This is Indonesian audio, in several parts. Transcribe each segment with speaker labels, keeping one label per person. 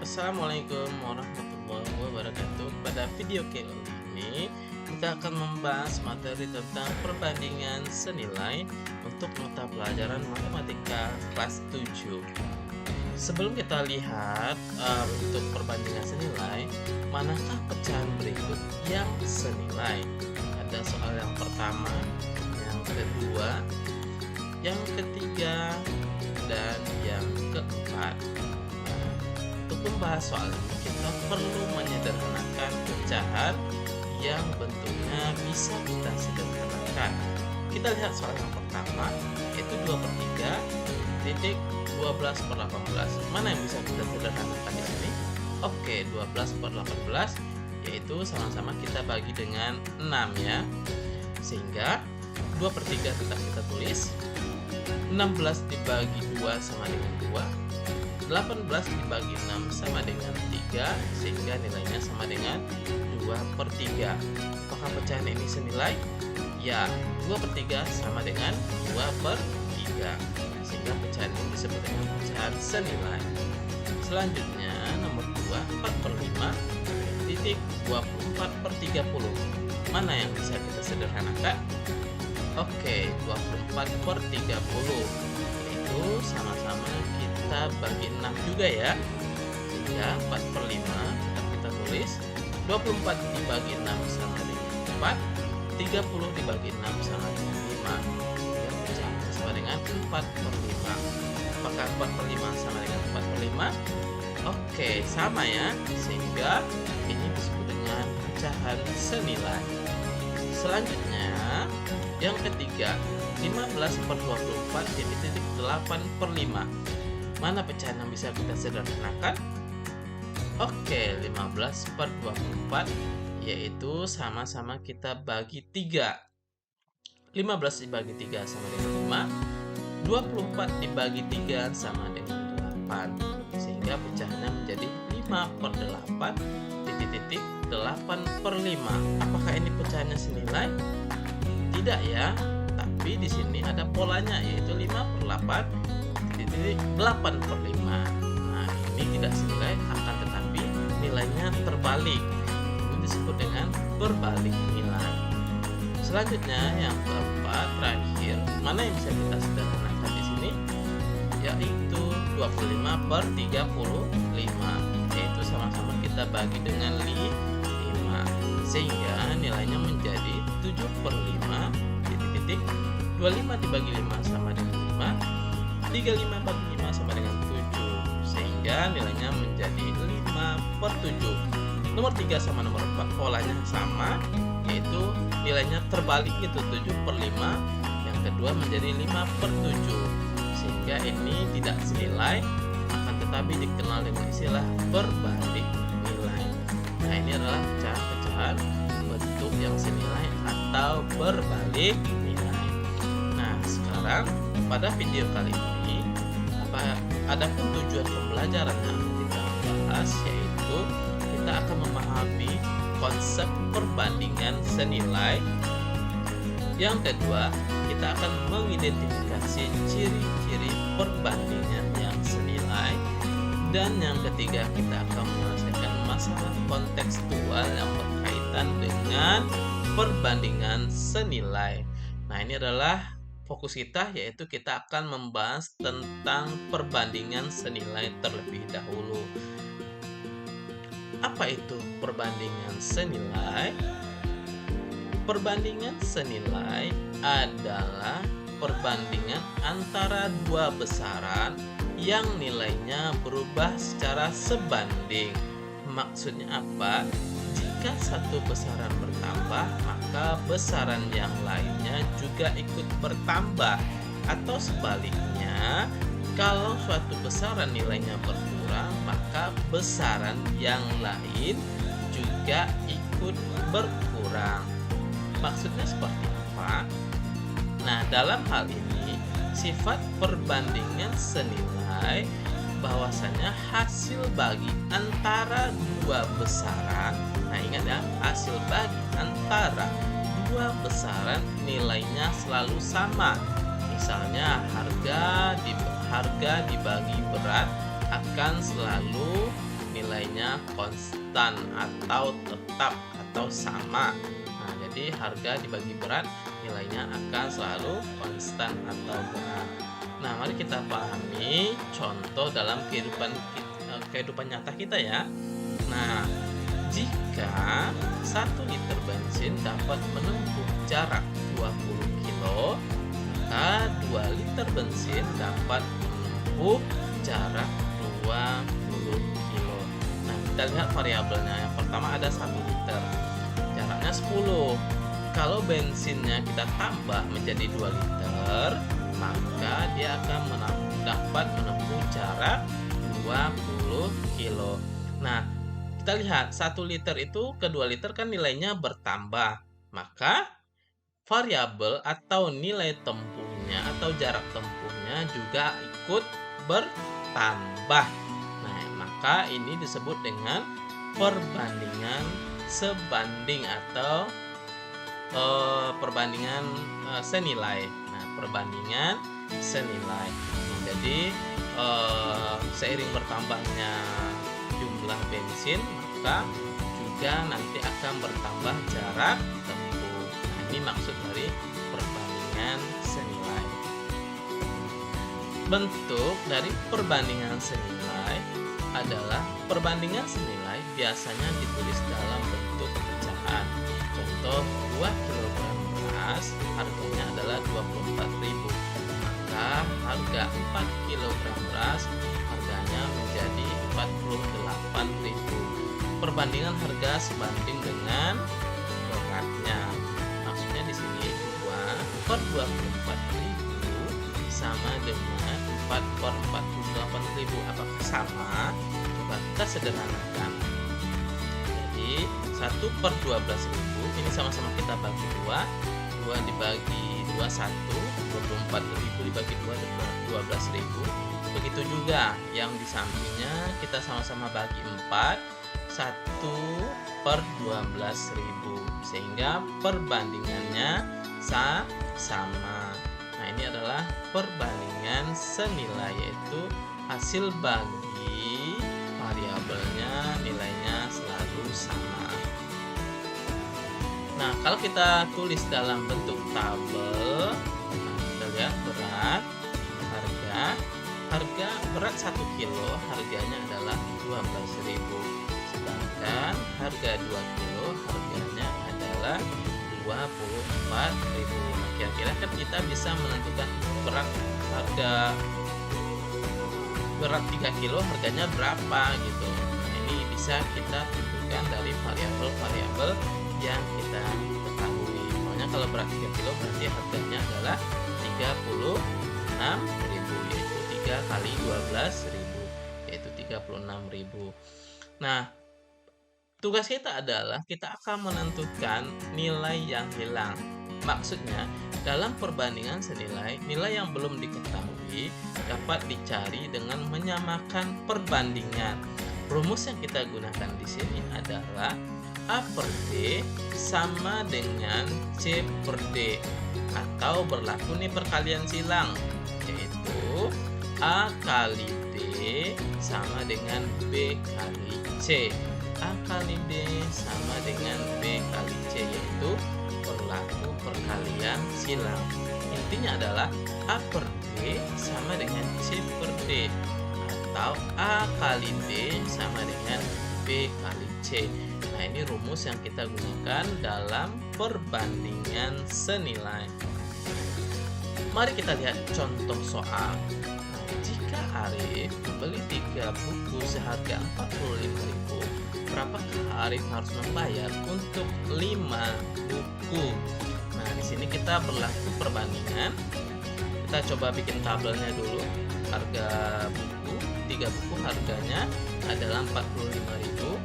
Speaker 1: Assalamualaikum warahmatullahi wabarakatuh. Pada video kali ini kita akan membahas materi tentang perbandingan senilai untuk mata pelajaran matematika kelas 7. Sebelum kita lihat untuk perbandingan senilai, manakah pecahan berikut yang senilai? Ada soal yang pertama, yang kedua, yang ketiga, dan yang keempat. Untuk membahas soal ini, kita perlu menyederhanakan pecahan yang bentuknya bisa kita sederhanakan. Kita lihat soal yang pertama, yaitu 2/3 titik 12/18. Mana yang bisa kita sederhanakan di sini? Oke, 12/18 yaitu sama-sama kita bagi dengan 6 ya. Sehingga 2/3 tetap kita tulis. 16 dibagi 2 sama dengan 2. 18 dibagi 6 sama dengan 3, sehingga nilainya sama dengan 2/3. Apakah pecahan ini senilai? Ya, 2/3 sama dengan 2/3, sehingga pecahan ini disebut dengan pecahan senilai. Selanjutnya nomor 2, 4/5 titik 24/30. Mana yang bisa kita sederhanakan? Oke, 24/30 itu sama-sama kita bagi 6 juga ya. Sehingga 4/5 kita tulis. 24 dibagi 6 sama dengan 4. 30 dibagi 6 sama dengan 5. Sehingga pecahannya sama dengan 4/5. Apakah 4/5 sama dengan 4/5? Oke, sama ya. Sehingga ini disebut dengan pecahan senilai. Selanjutnya yang ketiga, 15/24 titik 8/5. Mana pecahan yang bisa kita sederhanakan? Oke, 15/24 yaitu sama-sama kita bagi 3. 15 dibagi 3 sama dengan 5. 24 dibagi 3 sama dengan 8. Sehingga pecahannya menjadi 5/8 titik 8/5. Apakah ini pecahannya senilai? Tidak ya, tapi di sini ada polanya, yaitu 5/8 titik 8/5. Nah, ini tidak senilai, akan tetapi nilainya terbalik. Ini disebut dengan berbalik nilai. Selanjutnya yang keempat, terakhir, mana yang bisa kita sederhanakan di sini? Yaitu 25/35, yaitu sama-sama kita bagi dengan 5, sehingga nilainya menjadi 7/5 titik 25 dibagi 5 sama dengan 5. 35 bagi 5 sama dengan 7, sehingga nilainya menjadi 5/7. Nomor 3 sama nomor 4 polanya sama, yaitu nilainya terbalik itu 7/5, yang kedua menjadi 5/7, sehingga ini tidak senilai, akan tetapi dikenal dengan istilah berbalik nilai. Nah, ini adalah pecahan-pecahan bentuk yang senilai atau berbalik nilai. Nah, sekarang pada video kali ini, adapun tujuan pembelajaran yang kita bahas, yaitu kita akan memahami konsep perbandingan senilai. Yang kedua, kita akan mengidentifikasi ciri-ciri perbandingan yang senilai. Dan yang ketiga, kita akan menyelesaikan masalah kontekstual yang berkaitan dengan perbandingan senilai. Nah, ini adalah fokus kita, yaitu kita akan membahas tentang perbandingan senilai terlebih dahulu. Apa itu perbandingan senilai? Perbandingan senilai adalah perbandingan antara dua besaran yang nilainya berubah secara sebanding. Maksudnya apa? Jika satu besaran bertambah, maka besaran yang lainnya juga ikut bertambah. Atau sebaliknya, kalau suatu besaran nilainya berkurang, maka besaran yang lain juga ikut berkurang. Maksudnya seperti apa? Nah, dalam hal ini, sifat perbandingan senilai bahwasanya hasil bagi antara dua besaran. Nah, ingat ya, hasil bagi antara dua besaran nilainya selalu sama. Misalnya harga dibagi berat akan selalu nilainya konstan atau tetap atau sama. Nah, jadi harga dibagi berat nilainya akan selalu konstan atau berat. Nah, mari kita pahami contoh dalam kehidupan nyata kita ya. Nah, jika 1 liter bensin dapat menempuh jarak 20 kilo, maka 2 liter bensin dapat menempuh jarak 20 kilo. Nah, kita lihat variabelnya. Yang pertama ada 1 liter, jaraknya 10. Kalau bensinnya kita tambah menjadi 2 liter, maka dia akan dapat menempuh jarak 20 kilo. Nah, kita lihat 1 liter itu ke 2 liter kan nilainya bertambah. Maka variabel atau nilai tempuhnya atau jarak tempuhnya juga ikut bertambah. Nah, maka ini disebut dengan perbandingan sebanding atau perbandingan senilai. Nah, perbandingan senilai. Jadi seiring bertambahnya jumlah bensin, maka juga nanti akan bertambah jarak tempuh. Nah, ini maksud dari perbandingan senilai. Bentuk dari perbandingan senilai adalah perbandingan senilai biasanya ditulis dalam bentuk pecahan. Contoh, 2 kg beras harganya adalah 24.000. Maka harga 4 kg beras harganya menjadi 48.000. Perbandingan harga sebanding dengan beratnya. Maksudnya di sini 2 per 24.000 sama dengan 4 per 48.000. Apakah sama? Coba kita sederhanakan. Jadi 1 per 12.000 ini sama-sama kita bagi 2. 2 dibagi 2 1, 24.000 dibagi 2 12.000. Begitu juga yang di sampingnya kita sama-sama bagi 4, 1 per 12.000, sehingga perbandingannya sama. Nah, ini adalah perbandingan senilai, yaitu hasil bagi variabelnya nilainya selalu sama. Nah, kalau kita tulis dalam bentuk tabel, nah, kita lihat berat, harga berat 1 kilo harganya adalah 12.000, sedangkan harga 2 kilo harganya adalah 24.000. Nah, kira-kira kan kita bisa menentukan berat 3 kilo harganya berapa gitu. Nah, ini bisa kita tentukan dari variabel-variabel yang kita ketahui. Pokoknya kalau berat 3 kilo berarti harganya adalah 36.000, yaitu 3 kali 12.000, yaitu 36.000. Nah, tugas kita adalah kita akan menentukan nilai yang hilang. Maksudnya, dalam perbandingan senilai, nilai yang belum diketahui dapat dicari dengan menyamakan perbandingan. Rumus yang kita gunakan di sini adalah A per D sama dengan C per D, atau berlaku nih perkalian silang, yaitu A kali D sama dengan B kali C. A kali D sama dengan B kali C, yaitu berlaku perkalian silang. Intinya adalah A per D sama dengan C per D, atau A kali D sama dengan B kali C. Nah, ini rumus yang kita gunakan dalam perbandingan senilai. Mari kita lihat contoh soal. Nah, jika Arif membeli 3 buku seharga 45.000, berapakah Arif harus membayar untuk 5 buku? Nah, di sini kita berlaku perbandingan. Kita coba bikin tabelnya dulu. Harga buku, 3 buku harganya adalah 45.000.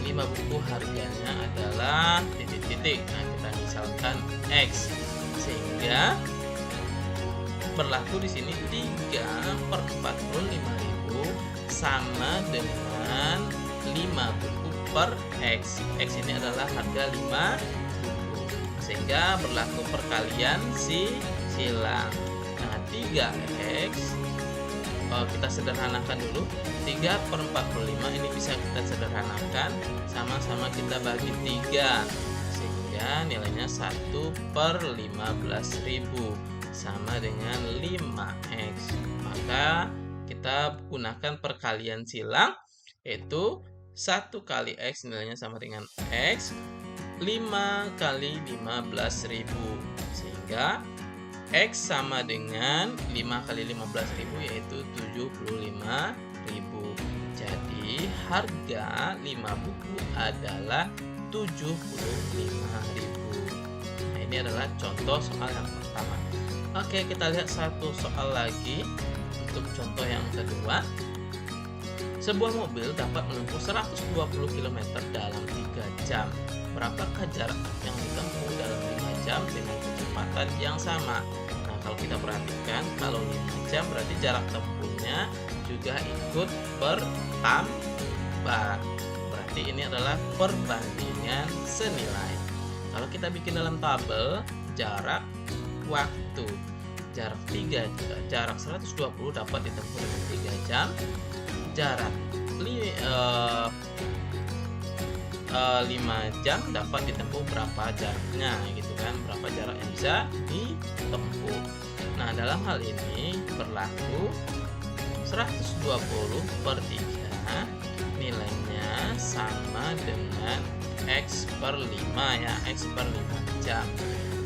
Speaker 1: 5 buku harganya adalah titik-titik. Nah, kita misalkan X, sehingga berlaku di sini 3 per 45.000 sama dengan 5 buku per X. X ini adalah harga 5 buku, sehingga berlaku perkalian silang. Nah, 3X kita sederhanakan dulu. 3/45 ini bisa kita sederhanakan, sama-sama kita bagi 3, sehingga nilainya 1/15.000 sama dengan 5x. Maka kita gunakan perkalian silang, yaitu 1 kali x nilainya sama dengan x, 5 kali 15.000, sehingga x sama dengan 5 kali 15.000 yaitu 75.000. Jadi harga 5 buku adalah 75.000. Nah, ini adalah contoh soal yang pertama. Oke, kita lihat satu soal lagi untuk contoh yang kedua. Sebuah mobil dapat menempuh 120 km dalam 3 jam. Berapakah jarak yang ditempuh dalam 5 jam dengan kecepatan yang sama? Nah, kalau kita perhatikan, kalau 5 jam berarti jarak tempuhnya juga ikut bertambah. Berarti ini adalah perbandingan senilai. Kalau kita bikin dalam tabel, jarak waktu, jarak 120 dapat ditempuh dengan 3 jam, jarak 5 jam dapat ditempuh berapa jaraknya, gitu kan, berapa jarak yang bisa ditempuh. Nah, dalam hal ini berlaku 120/3 nilainya sama dengan x/5 ya, x/5 jam.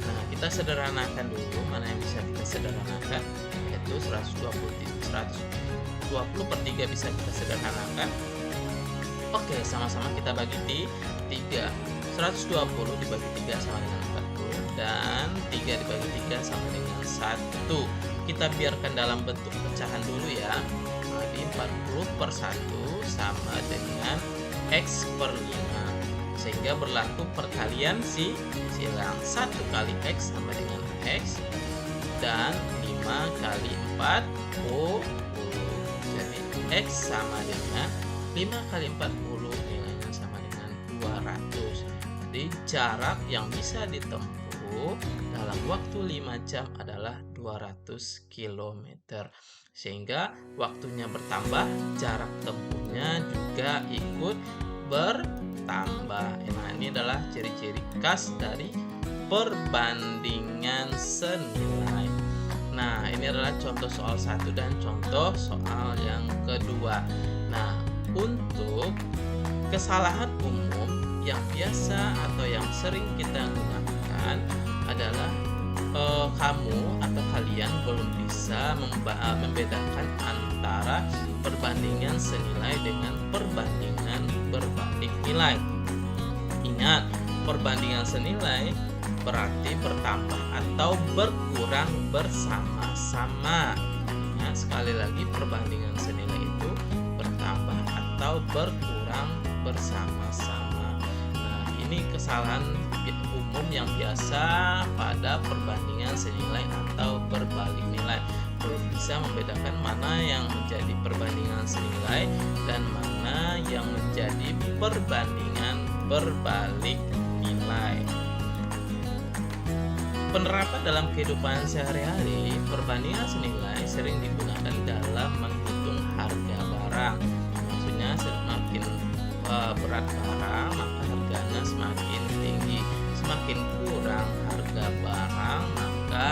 Speaker 1: Nah, kita sederhanakan dulu, mana yang bisa kita sederhanakan, yaitu 120/3 bisa kita sederhanakan. Oke, sama-sama kita bagi di 3. 120 dibagi 3 sama dengan 40, dan 3 dibagi 3 sama dengan 1. Kita biarkan dalam bentuk pecahan dulu ya. Jadi 40/1 sama dengan x/5, sehingga berlaku perkalian silang. 1 kali x sama dengan x, dan 5 kali 40. Jadi x sama dengan 5 kali 40 nilainya sama dengan 200. Jadi jarak yang bisa ditempuh dalam waktu 5 jam adalah 200 km. Sehingga waktunya bertambah, jarak tempuhnya juga ikut bertambah. Nah, ini adalah ciri-ciri khas dari perbandingan senilai. Nah, ini adalah contoh soal 1 dan contoh soal yang kedua. Nah, untuk kesalahan umum yang biasa atau yang sering kita gunakan adalah kamu atau kalian belum bisa membedakan antara perbandingan senilai dengan perbandingan berbanding nilai. Ingat, perbandingan senilai berarti bertambah atau berkurang bersama-sama. Nah, sekali lagi, perbandingan senilai itu bertambah atau berkurang bersama-sama. Nah, ini kesalahan umum yang biasa pada perbandingan senilai atau berbalik nilai. Belum bisa membedakan mana yang menjadi perbandingan senilai dan mana yang menjadi perbandingan berbalik nilai. Penerapan dalam kehidupan sehari-hari, perbandingan senilai sering digunakan dalam menghitung harga barang. Maksudnya, semakin berat barang, maka harganya semakin tinggi. Semakin kurang harga barang, maka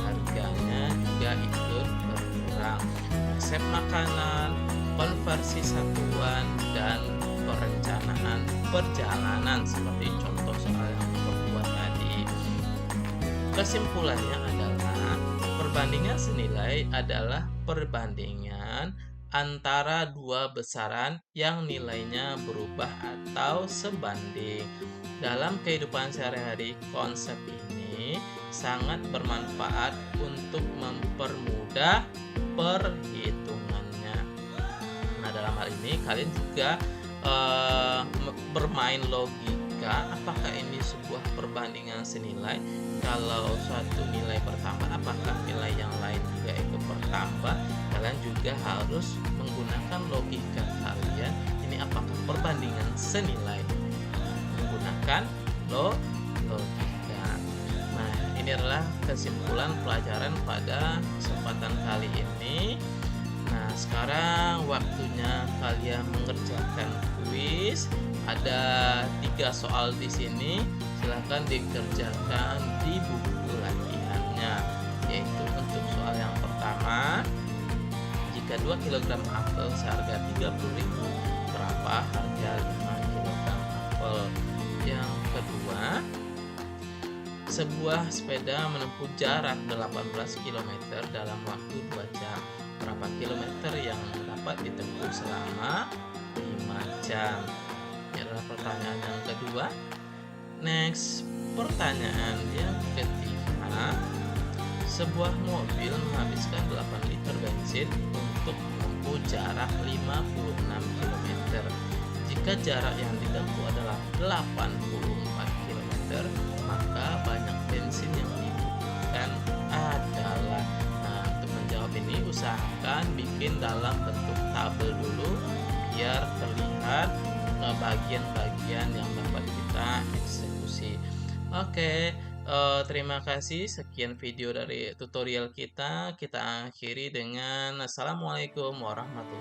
Speaker 1: harganya juga ikut berkurang. Resep makanan, konversi satuan, dan perencanaan perjalanan seperti contoh soal yang dibuat tadi. Kesimpulannya adalah perbandingan senilai adalah perbandingan antara dua besaran yang nilainya berubah atau sebanding. Dalam kehidupan sehari-hari, konsep ini sangat bermanfaat untuk mempermudah perhitungannya. Nah, dalam hal ini kalian juga bermain logika, apakah ini sebuah perbandingan senilai? Kalau suatu nilai bertambah, apakah nilai yang lain juga ikut bertambah? Kalian juga harus menggunakan logika kalian. Ini apakah perbandingan senilai? Menggunakan logika. Nah, ini adalah kesimpulan pelajaran pada kesempatan kali ini. Nah, sekarang waktunya kalian mengerjakan kuis. Ada 3 soal di sini. Silahkan dikerjakan di buku latihannya. Yaitu untuk soal yang pertama, jika 2 kilogram apel seharga 30.000, berapa harga 5 kilogram apel? Yang kedua, sebuah sepeda menempuh jarak 18 kilometer dalam waktu 2 jam. Berapa kilometer yang dapat ditempuh selama 5 jam? Ini adalah pertanyaan yang kedua. Next, pertanyaan yang ketiga. Sebuah mobil menghabiskan 8 liter bensin untuk menempuh jarak 56 kilometer. Jika jarak yang ditempuh adalah 84 kilometer, maka banyak bensin yang dibutuhkan adalah. Nah, untuk menjawab ini usahakan bikin dalam bentuk tabel dulu biar terlihat bagian-bagian yang dapat kita eksekusi. Oke, terima kasih. Sekian video dari tutorial kita. Kita akhiri dengan assalamualaikum warahmatullahi